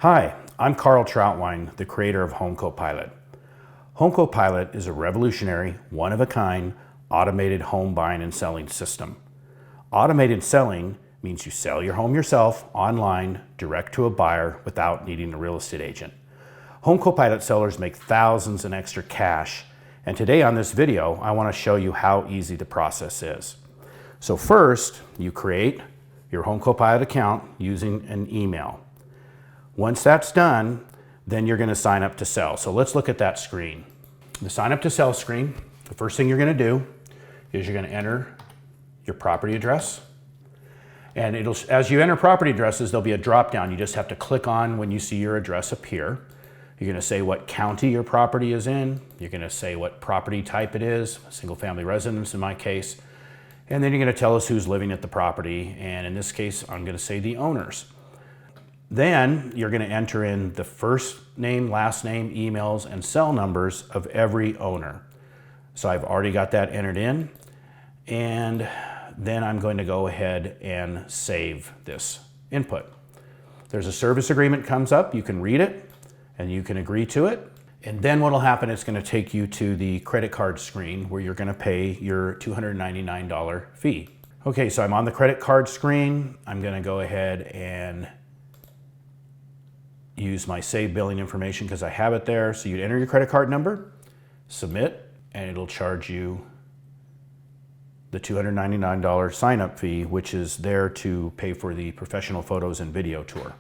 Hi, I'm Carl Troutwine, the creator of HomeCopilot. HomeCopilot is a revolutionary, one-of-a-kind, automated home buying and selling system. Automated selling means you sell your home yourself online, direct to a buyer without needing a real estate agent. HomeCopilot sellers make thousands in extra cash, and today on this video, I want to show you how easy the process is. So first, you create your HomeCopilot account using an email. Once that's done, then you're going to sign up to sell. So let's look at that screen. The sign up to sell screen, the first thing you're going to do is you're going to enter your property address. And as you enter property addresses, there'll be a drop down. You just have to click on when you see your address appear. You're going to say what county your property is in. You're going to say what property type it is, single family residence in my case. And then you're going to tell us who's living at the property. And in this case, I'm going to say the owners. Then you're going to enter in the first name, last name, emails, and cell numbers of every owner. So I've already got that entered in. And then I'm going to go ahead and save this input. There's a service agreement comes up. You can read it and you can agree to it. And then what will happen, it's going to take you to the credit card screen where you're going to pay your $299 fee. Okay, so I'm on the credit card screen. I'm going to go ahead and use my save billing information because I have it there. So you'd enter your credit card number, submit, and it'll charge you the $299 sign-up fee, which is there to pay for the professional photos and video tour.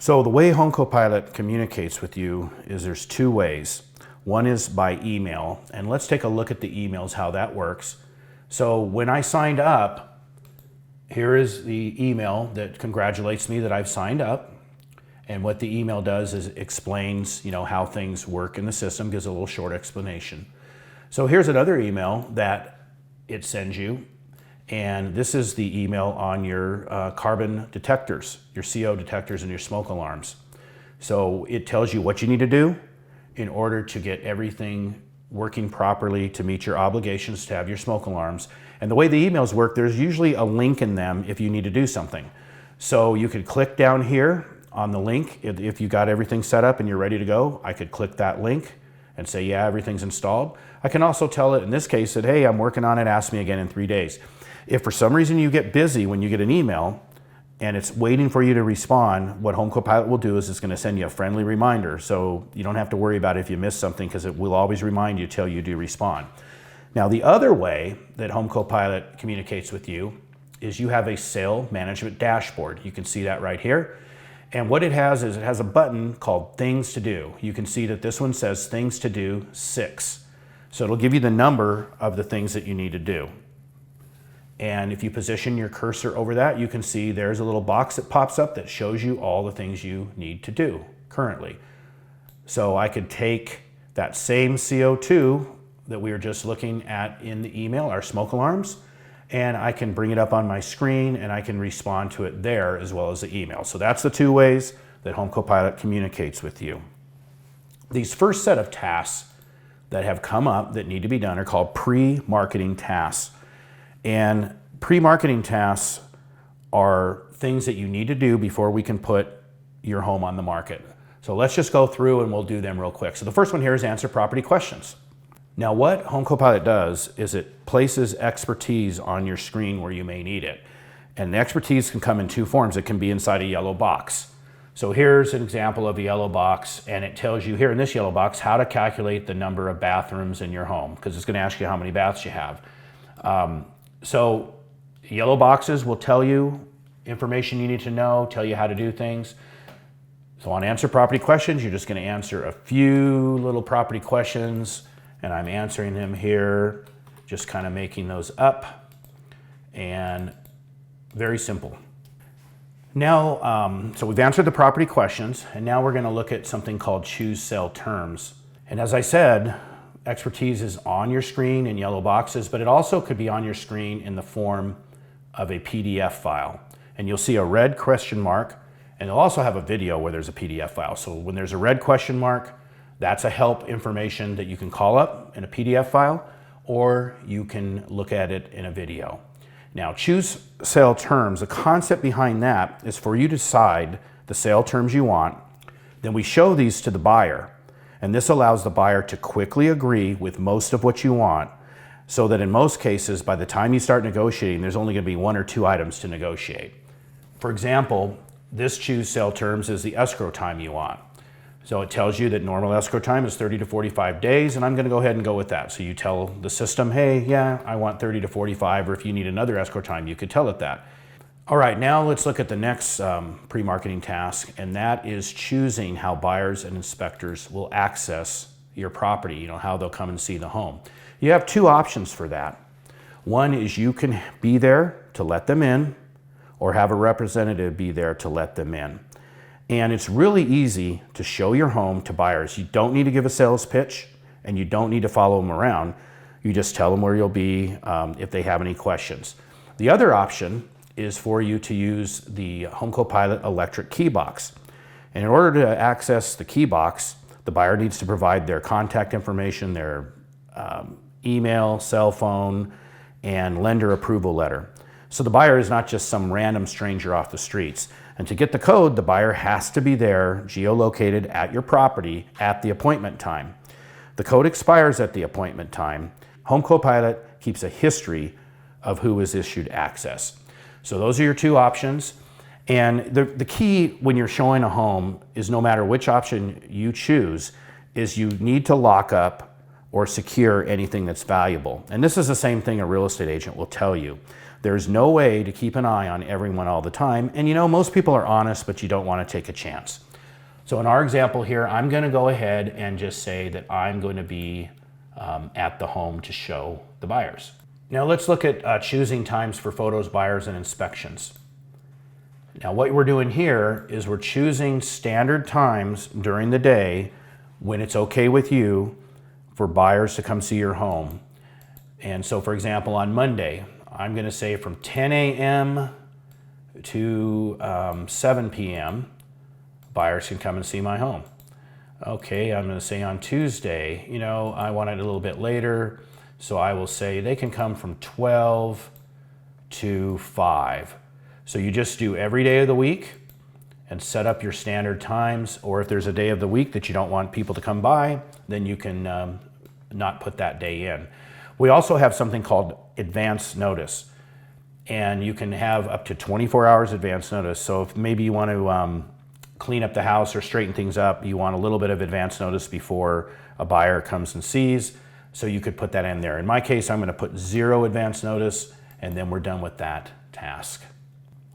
So the way HomeCopilot communicates with you is there's two ways. One is by email, and let's take a look at the emails, how that works. So when I signed up, here is the email that congratulates me that I've signed up. And what the email does is it explains, how things work in the system, gives a little short explanation. So here's another email that it sends you. And this is the email on your carbon detectors, your CO detectors and your smoke alarms. So it tells you what you need to do in order to get everything working properly to meet your obligations to have your smoke alarms. And the way the emails work, there's usually a link in them if you need to do something. So you could click down here on the link. If you got everything set up and you're ready to go, I could click that link and say, yeah, everything's installed. I can also tell it in this case that, hey, I'm working on it, ask me again in 3 days. If for some reason you get busy when you get an email and it's waiting for you to respond, what HomeCopilot will do is it's going to send you a friendly reminder. So you don't have to worry about if you miss something because it will always remind you till you do respond. Now, the other way that HomeCopilot communicates with you is you have a sale management dashboard. You can see that right here. And what it has is it has a button called Things to Do. You can see that this one says Things to Do 6. So it'll give you the number of the things that you need to do. And if you position your cursor over that, you can see there's a little box that pops up that shows you all the things you need to do currently. So I could take that same CO2 that we were just looking at in the email, our smoke alarms, and I can bring it up on my screen and I can respond to it there as well as the email. So that's the two ways that HomeCopilot communicates with you. These first set of tasks that have come up that need to be done are called pre-marketing tasks. And pre-marketing tasks are things that you need to do before we can put your home on the market. So let's just go through and we'll do them real quick. So the first one here is answer property questions. Now what HomeCopilot does is it places expertise on your screen where you may need it. And the expertise can come in two forms. It can be inside a yellow box. So here's an example of a yellow box, and it tells you here in this yellow box how to calculate the number of bathrooms in your home, because it's going to ask you how many baths you have. So yellow boxes will tell you information you need to know, tell you how to do things. So on answer property questions, you're just going to answer a few little property questions, and I'm answering them here, just kind of making those up, and very simple. Now, so we've answered the property questions, and now we're going to look at something called choose sell terms. And as I said, expertise is on your screen in yellow boxes, but it also could be on your screen in the form of a PDF file. And you'll see a red question mark, and they'll also have a video where there's a PDF file. So when there's a red question mark, that's a help information that you can call up in a PDF file, or you can look at it in a video. Now, choose sale terms, the concept behind that is for you to decide the sale terms you want. Then we show these to the buyer, and this allows the buyer to quickly agree with most of what you want, so that in most cases, by the time you start negotiating, there's only going to be 1 or 2 items to negotiate. For example, this choose sale terms is the escrow time you want. So it tells you that normal escrow time is 30 to 45 days, and I'm going to go ahead and go with that. So you tell the system, hey, yeah, I want 30 to 45, or if you need another escrow time, you could tell it that. All right, now let's look at the next pre-marketing task, and that is choosing how buyers and inspectors will access your property, how they'll come and see the home. You have 2 options for that. One is you can be there to let them in, or have a representative be there to let them in. And it's really easy to show your home to buyers. You don't need to give a sales pitch, and you don't need to follow them around. You just tell them where you'll be if they have any questions. The other option is for you to use the HomeCopilot electric key box. And in order to access the key box, the buyer needs to provide their contact information, their email, cell phone, and lender approval letter. So the buyer is not just some random stranger off the streets. And to get the code, the buyer has to be there, geolocated at your property at the appointment time. The code expires at the appointment time. HomeCopilot keeps a history of who is issued access. So those are your 2 options. And the key when you're showing a home is, no matter which option you choose, is you need to lock up or secure anything that's valuable. And this is the same thing a real estate agent will tell you. There's no way to keep an eye on everyone all the time. And most people are honest, but you don't want to take a chance. So in our example here, I'm going to go ahead and just say that I'm going to be at the home to show the buyers. Now let's look at choosing times for photos, buyers, and inspections. Now what we're doing here is we're choosing standard times during the day when it's okay with you for buyers to come see your home. And so, for example, on Monday, I'm going to say from 10 a.m. to 7 p.m., buyers can come and see my home. Okay, I'm going to say on Tuesday, I want it a little bit later, so I will say they can come from 12 to 5. So you just do every day of the week and set up your standard times, or if there's a day of the week that you don't want people to come by, then you can not put that day in. We also have something called advance notice, and you can have up to 24 hours advance notice. So if maybe you want to clean up the house or straighten things up, you want a little bit of advance notice before a buyer comes and sees, so you could put that in there. In my case, I'm going to put 0 advance notice, and then we're done with that task.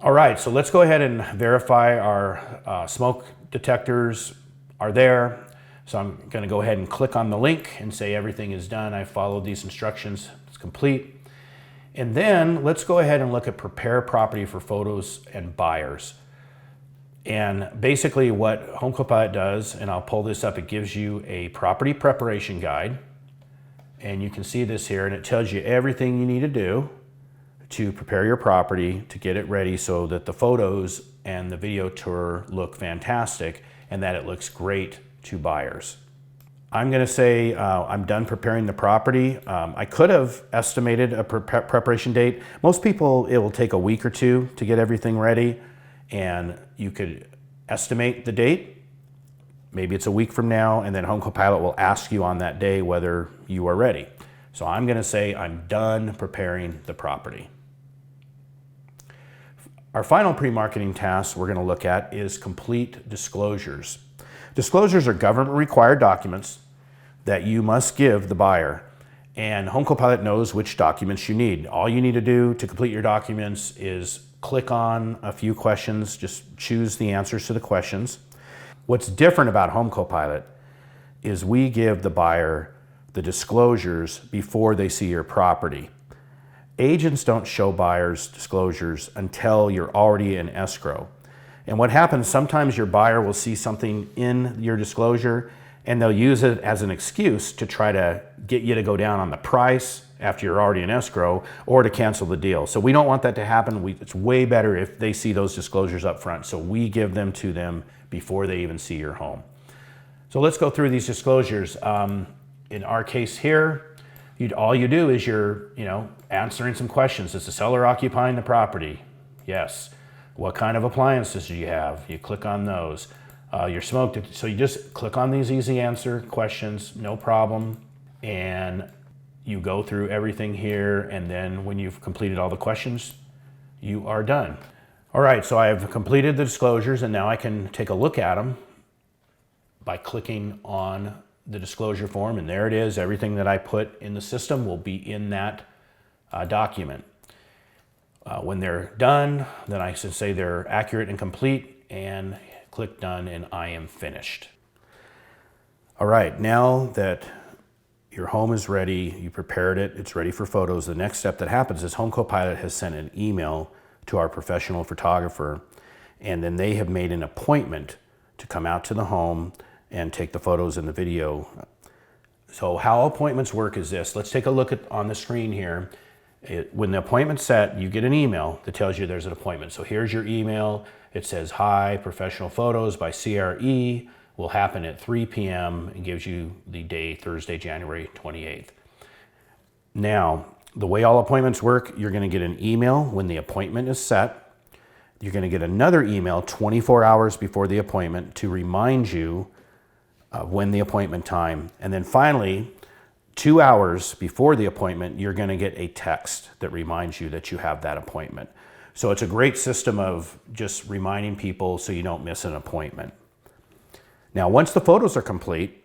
All right, so let's go ahead and verify our smoke detectors are there. So I'm going to go ahead and click on the link and say everything is done. I followed these instructions. It's complete. And then let's go ahead and look at prepare property for photos and buyers. And basically what HomeCopilot does, and I'll pull this up, it gives you a property preparation guide. And you can see this here, and it tells you everything you need to do to prepare your property, to get it ready so that the photos and the video tour look fantastic and that it looks great to buyers. I'm going to say I'm done preparing the property. I could have estimated a preparation date. Most people, it will take a week or 2 to get everything ready, and you could estimate the date. Maybe it's a week from now, and then HomeCopilot will ask you on that day whether you are ready. So I'm going to say I'm done preparing the property. Our final pre-marketing task we're going to look at is complete disclosures. Disclosures are government-required documents that you must give the buyer, and HomeCopilot knows which documents you need. All you need to do to complete your documents is click on a few questions, just choose the answers to the questions. What's different about HomeCopilot is we give the buyer the disclosures before they see your property. Agents don't show buyers disclosures until you're already in escrow. And what happens, sometimes your buyer will see something in your disclosure and they'll use it as an excuse to try to get you to go down on the price after you're already in escrow, or to cancel the deal. So we don't want that to happen. It's way better if they see those disclosures up front. So we give them to them before they even see your home. So let's go through these disclosures. In our case here, all you do is you're answering some questions. Is the seller occupying the property? Yes. What kind of appliances do you have? You click on those. Your smoke, so you just click on these easy answer questions, no problem. And you go through everything here, and then when you've completed all the questions, you are done. All right, so I've completed the disclosures, and now I can take a look at them by clicking on the disclosure form, and there it is. Everything that I put in the system will be in that document. When they're done, then I should say they're accurate and complete, and click done, and I am finished. All right, now that your home is ready, you prepared it, it's ready for photos, the next step that happens is HomeCopilot has sent an email to our professional photographer, and then they have made an appointment to come out to the home and take the photos and the video. So how appointments work is this. Let's take a look on the screen here. When the appointment's set, you get an email that tells you there's an appointment. So here's your email. It says, "Hi, professional photos by CRE will happen at 3 p.m. and gives you the day, Thursday, January 28th. Now, the way all appointments work, you're going to get an email when the appointment is set. You're going to get another email 24 hours before the appointment to remind you of when the appointment time. And then finally, 2 hours before the appointment, you're going to get a text that reminds you that you have that appointment. So it's a great system of just reminding people so you don't miss an appointment. Now, once the photos are complete,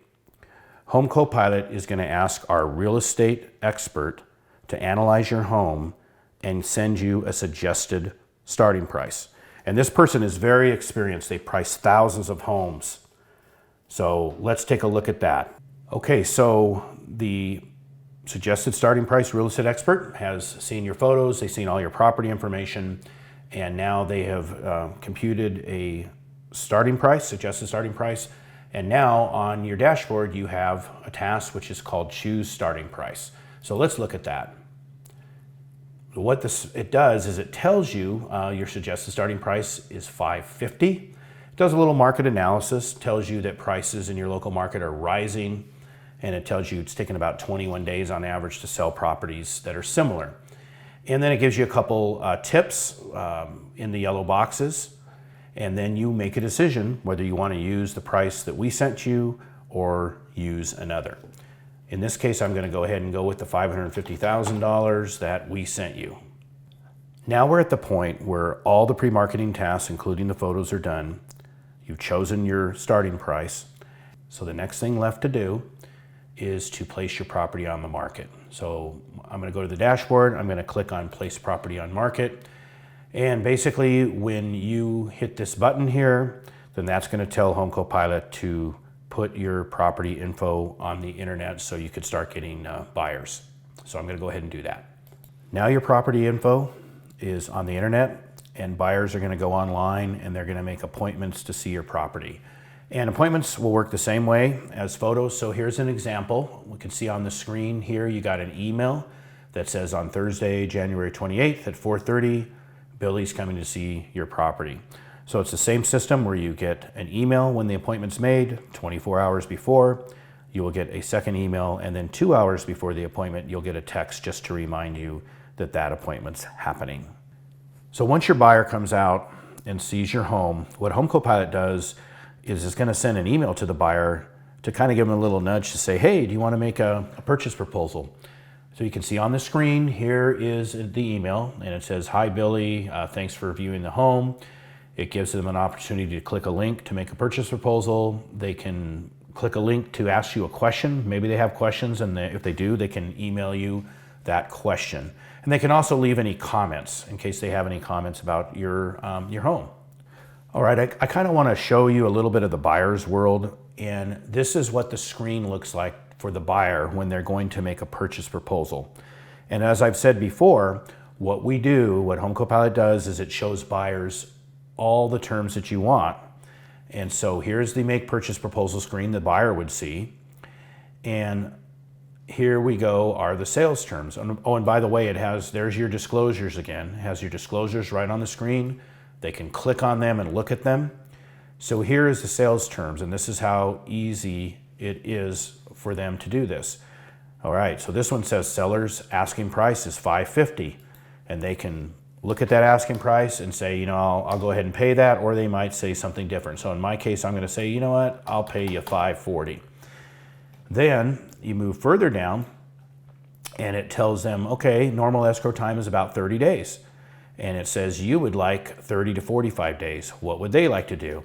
HomeCopilot is going to ask our real estate expert to analyze your home and send you a suggested starting price. And this person is very experienced. They price thousands of homes. So let's take a look at that. Okay, so the suggested starting price real estate expert has seen your photos, they've seen all your property information, and now they have computed a starting price, suggested starting price. And now on your dashboard, you have a task which is called choose starting price. So let's look at that. What it does is it tells you your suggested starting price is $550. It does a little market analysis, tells you that prices in your local market are rising, and it tells you it's taken about 21 days on average to sell properties that are similar. And then it gives you a couple tips in the yellow boxes, and then you make a decision whether you want to use the price that we sent you or use another. In this case, I'm going to go ahead and go with the $550,000 that we sent you. Now we're at the point where all the pre-marketing tasks, including the photos, are done. You've chosen your starting price. So the next thing left to do is to place your property on the market. So I'm going to go to the dashboard. I'm going to click on Place Property on Market. And basically, when you hit this button here, then that's going to tell HomeCopilot to put your property info on the internet so you could start getting buyers. So I'm going to go ahead and do that. Now your property info is on the internet, and buyers are going to go online and they're going to make appointments to see your property. And appointments will work the same way as photos. So here's an example. We can see on the screen here, you got an email that says on Thursday, January 28th at 4:30, Billy's coming to see your property. So it's the same system where you get an email when the appointment's made, 24 hours before, you will get a second email, and then 2 hours before the appointment, you'll get a text just to remind you that that appointment's happening. So once your buyer comes out and sees your home, what HomeCopilot does is it's gonna send an email to the buyer to kind of give them a little nudge to say, hey, do you wanna make a purchase proposal? So you can see on the screen, here is the email, and it says, hi, Billy, thanks for viewing the home. It gives them an opportunity to click a link to make a purchase proposal. They can click a link to ask you a question. Maybe they have questions, and if they do, they can email you that question. And they can also leave any comments in case they have any comments about your home. All right, I kind of want to show you a little bit of the buyer's world, and this is what the screen looks like for the buyer when they're going to make a purchase proposal. And as I've said before, what HomeCopilot does is it shows buyers all the terms that you want. And so here's the make purchase proposal screen the buyer would see. And here we go are the sales terms. Oh, and by the way, there's your disclosures again. It has your disclosures right on the screen. They can click on them and look at them. So here is the sales terms, and this is how easy it is for them to do this. All right, so this one says seller's asking price is $550, and they can look at that asking price and say, you know, I'll go ahead and pay that, or they might say something different. So in my case, I'm going to say, you know what, I'll pay you $540. Then you move further down and it tells them, okay, normal escrow time is about 30 days. And it says you would like 30 to 45 days. What would they like to do?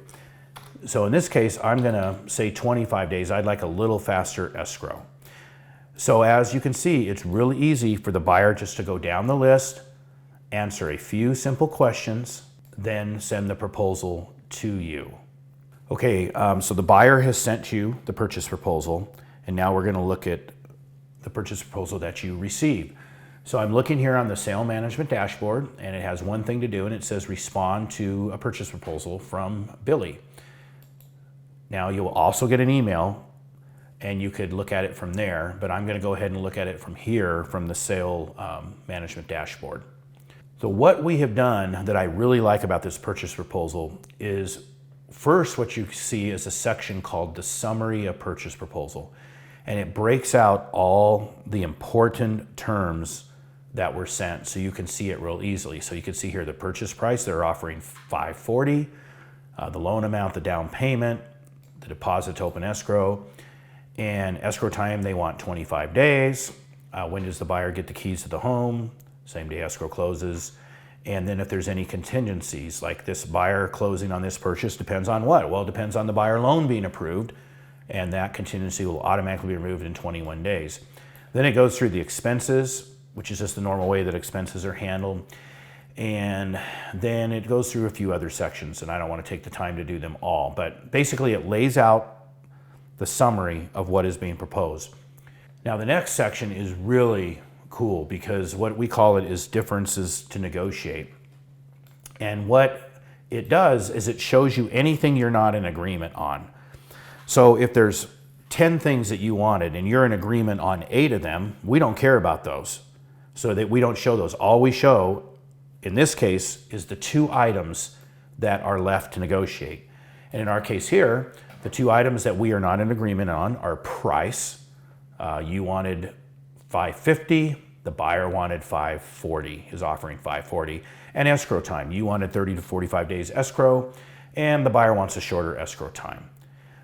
So in this case, I'm going to say 25 days. I'd like a little faster escrow. So as you can see, it's really easy for the buyer just to go down the list, answer a few simple questions, then send the proposal to you. Okay, so the buyer has sent you the purchase proposal, and now we're going to look at the purchase proposal that you receive. So I'm looking here on the sale management dashboard, and it has one thing to do, and it says respond to a purchase proposal from Billy. Now you will also get an email, and you could look at it from there, but I'm going to go ahead and look at it from here, from the sale management dashboard. So what we have done that I really like about this purchase proposal is, first, what you see is a section called the summary of purchase proposal, and it breaks out all the important terms that were sent, so you can see it real easily. So you can see here the purchase price, they're offering $540, the loan amount, the down payment, the deposit to open escrow, and escrow time, they want 25 days. When does the buyer get the keys to the home? Same day escrow closes. And then if there's any contingencies, like this buyer closing on this purchase depends on what? Well, it depends on the buyer loan being approved, and that contingency will automatically be removed in 21 days. Then it goes through the expenses, which is just the normal way that expenses are handled. And then it goes through a few other sections, and I don't want to take the time to do them all, but basically it lays out the summary of what is being proposed. Now the next section is really cool because what we call it is differences to negotiate. And what it does is it shows you anything you're not in agreement on. So if there's 10 things that you wanted and you're in agreement on 8 of them, we don't care about those. So that we don't show those. All we show, in this case, is the 2 items that are left to negotiate. And in our case here, the 2 items that we are not in agreement on are price. You wanted $550, the buyer wanted $540, is offering $540, and escrow time. You wanted 30 to 45 days escrow, and the buyer wants a shorter escrow time.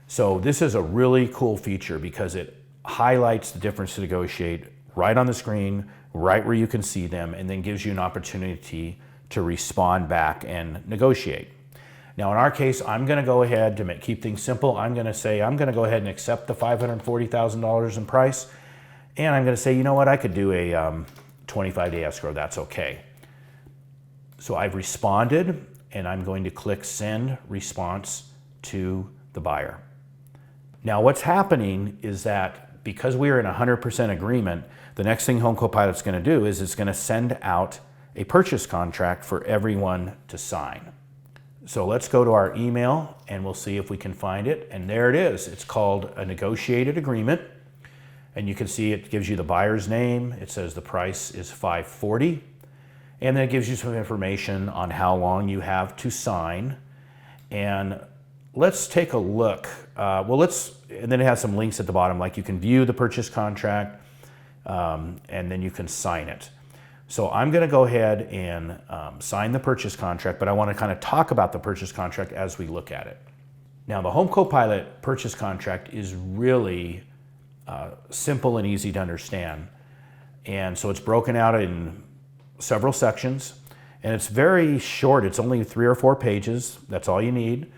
So this is a really cool feature because it highlights the difference to negotiate right on the screen, right where you can see them, and then gives you an opportunity to respond back and negotiate. Now in our case, I'm going to go ahead to keep things simple. I'm going to say I'm going to go ahead and accept the $540,000 in price, and I'm going to say, you know what, I could do a 25-day escrow. That's okay. So I've responded, and I'm going to click Send Response to the buyer. Now what's happening is that because we are in 100% agreement, the next thing HomeCopilot's going to do is it's going to send out a purchase contract for everyone to sign. So let's go to our email and we'll see if we can find it. And there it is. It's called a negotiated agreement. And you can see it gives you the buyer's name. It says the price is $540. And then it gives you some information on how long you have to sign. And let's take a look. And then it has some links at the bottom, like you can view the purchase contract, and then you can sign it. So I'm going to go ahead and sign the purchase contract, but I want to kind of talk about the purchase contract as we look at it. Now the HomeCopilot purchase contract is really simple and easy to understand. And so it's broken out in several sections, and it's very short. It's only 3 or 4 pages. That's all you need.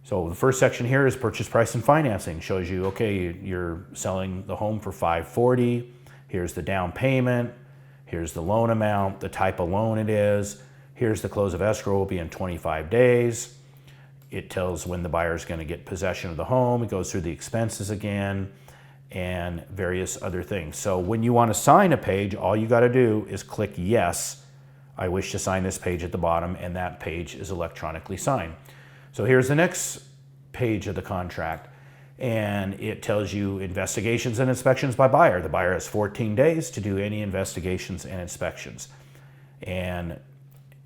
So the first section here is purchase price and financing. Shows you, okay, you're selling the home for $540. Here's the down payment. Here's the loan amount, the type of loan it is. Here's the close of escrow will be in 25 days. It tells when the buyer is going to get possession of the home. It goes through the expenses again and various other things. So when you want to sign a page, all you got to do is click yes, I wish to sign this page at the bottom, and that page is electronically signed. So here's the next page of the contract, and it tells you investigations and inspections by buyer. The buyer has 14 days to do any investigations and inspections. And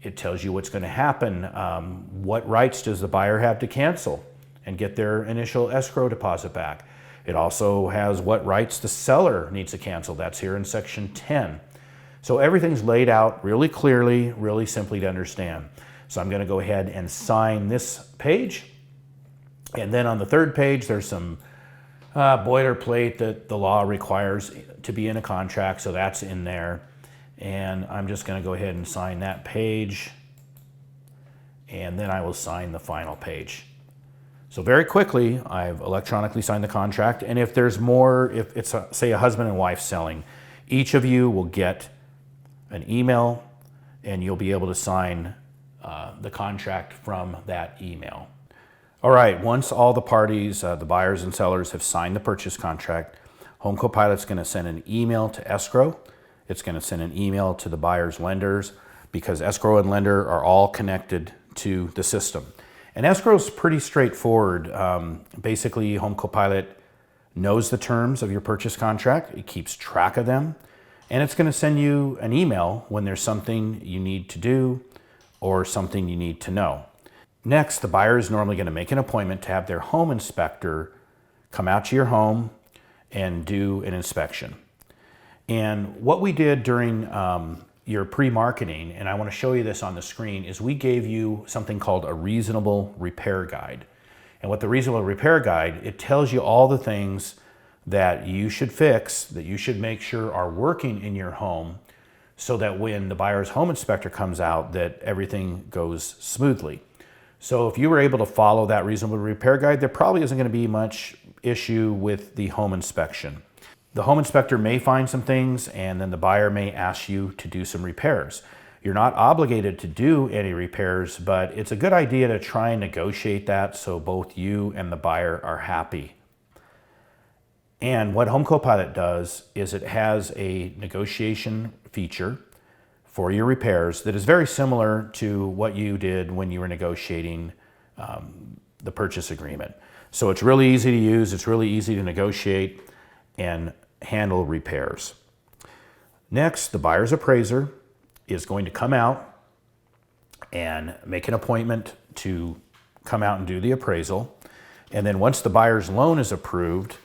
it tells you what's going to happen. What rights does the buyer have to cancel and get their initial escrow deposit back? It also has what rights the seller needs to cancel. That's here in section 10. So everything's laid out really clearly, really simply to understand. So I'm going to go ahead and sign this page. And then on the third page, there's some boilerplate that the law requires to be in a contract. So that's in there. And I'm just going to go ahead and sign that page. And then I will sign the final page. So very quickly, I've electronically signed the contract. And if there's more, if it's say a husband and wife selling, each of you will get an email and you'll be able to sign the contract from that email. All right, once all the parties, the buyers and sellers have signed the purchase contract, HomeCopilot's going to send an email to escrow. It's going to send an email to the buyer's lenders because escrow and lender are all connected to the system. And escrow is pretty straightforward. Basically, HomeCopilot knows the terms of your purchase contract. It keeps track of them. And it's going to send you an email when there's something you need to do or something you need to know. Next, the buyer is normally going to make an appointment to have their home inspector come out to your home and do an inspection. And what we did during your pre-marketing, and I want to show you this on the screen, is we gave you something called a reasonable repair guide. And what the reasonable repair guide, it tells you all the things that you should fix, that you should make sure are working in your home so that when the buyer's home inspector comes out, that everything goes smoothly. So if you were able to follow that reasonable repair guide, there probably isn't going to be much issue with the home inspection. The home inspector may find some things and then the buyer may ask you to do some repairs. You're not obligated to do any repairs, but it's a good idea to try and negotiate that so both you and the buyer are happy. And what HomeCopilot does is it has a negotiation feature for your repairs that is very similar to what you did when you were negotiating the purchase agreement. So it's really easy to use, it's really easy to negotiate and handle repairs. Next, the buyer's appraiser is going to come out and make an appointment to come out and do the appraisal. And then once the buyer's loan is approved,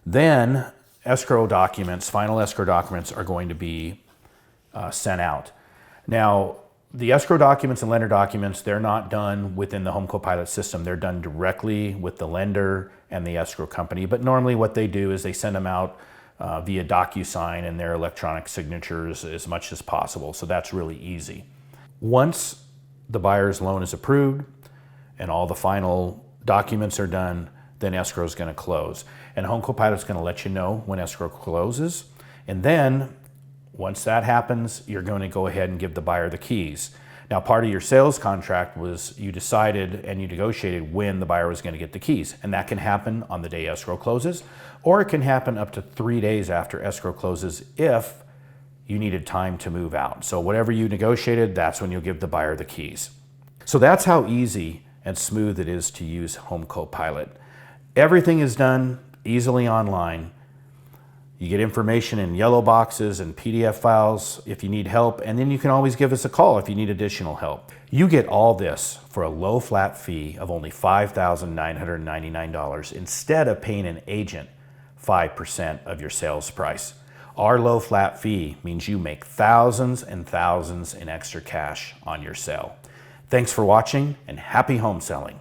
then escrow documents, final escrow documents are going to be sent out. Now, the escrow documents and lender documents, they're not done within the HomeCopilot system. They're done directly with the lender and the escrow company. But normally what they do is they send them out via DocuSign and their electronic signatures as much as possible. So that's really easy. Once the buyer's loan is approved and all the final documents are done, then escrow is going to close. And HomeCopilot is going to let you know when escrow closes. And then once that happens, you're going to go ahead and give the buyer the keys. Now, part of your sales contract was you decided and you negotiated when the buyer was going to get the keys. And that can happen on the day escrow closes, or it can happen up to 3 days after escrow closes if you needed time to move out. So whatever you negotiated, that's when you'll give the buyer the keys. So that's how easy and smooth it is to use HomeCopilot. Everything is done easily online. You get information in yellow boxes and PDF files if you need help, and then you can always give us a call if you need additional help. You get all this for a low flat fee of only $5,999 instead of paying an agent 5% of your sales price. Our low flat fee means you make thousands and thousands in extra cash on your sale. Thanks for watching and happy home selling.